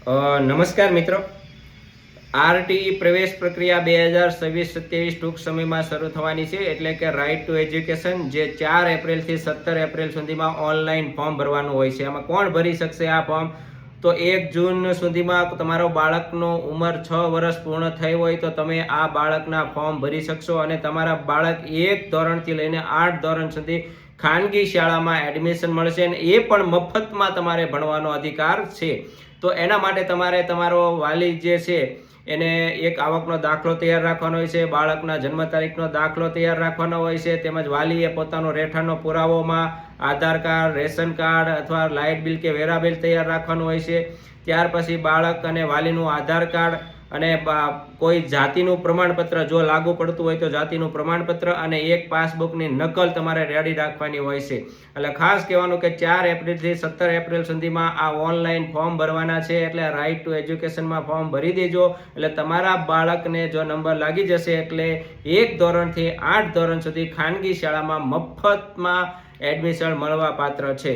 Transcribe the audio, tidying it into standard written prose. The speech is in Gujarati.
નમસ્કાર મિત્રો, આરટીઈ પ્રવેશ પ્રક્રિયા 2026-27 ટૂંક સમયમાં શરૂ થવાની છે. એટલે કે રાઇટ ટુ એજ્યુકેશન, જે 4 એપ્રિલથી 17 એપ્રિલ સુધીમાં ઓનલાઈન ફોર્મ ભરવાનું હોય છે. આમાં કોણ ભરી શકશે આ ફોર્મ? તો 1 જૂન સુધીમાં તમારો બાળકનો ઉંમર 6 વર્ષ પૂર્ણ થઈ હોય તો તમે આ બાળકના ફોર્મ ભરી શકશો, અને તમારા બાળક 1 ધોરણથી લઈને 8 ધોરણ સુધી ખાનગી શાળામાં એડમિશન મળશે, અને એ પણ મફતમાં તમારે ભણવાનો અધિકાર છે. તો એના માટે તમારે તમારો વાલી જે છે એને એક આવકનો દાખલો તૈયાર રાખવાનો હોય છે, બાળકના જન્મ તારીખનો દાખલો તૈયાર રાખવાનો હોય છે, તેમજ વાલીએ પોતાનો રહેઠાણનો પુરાવોમાં આધાર કાર્ડ, રેશન કાર્ડ અથવા લાઇટ બિલ કે વેરા બિલ તૈયાર રાખવાનું હોય છે. ત્યાર પછી બાળક અને વાલીનું આધાર કાર્ડ અને કોઈ જાતિનું પ્રમાણપત્ર જો લાગુ પડતું હોય તો જાતિનું પ્રમાણપત્ર અને એક પાસબુકની નકલ તમારે રેડી રાખવાની હોય છે. એટલે ખાસ કહેવાનું કે 4 એપ્રિલથી 17 એપ્રિલ સુધીમાં આ ઓનલાઈન ફોર્મ ભરવાના છે. એટલે રાઇટ ટુ એજ્યુકેશનમાં ફોર્મ ભરી દેજો. એટલે તમારા બાળકને જો નંબર લાગી જશે એટલે 1 ધોરણથી 8 ધોરણ સુધી ખાનગી શાળામાં મફતમાં એડમિશન મળવા પાત્ર છે.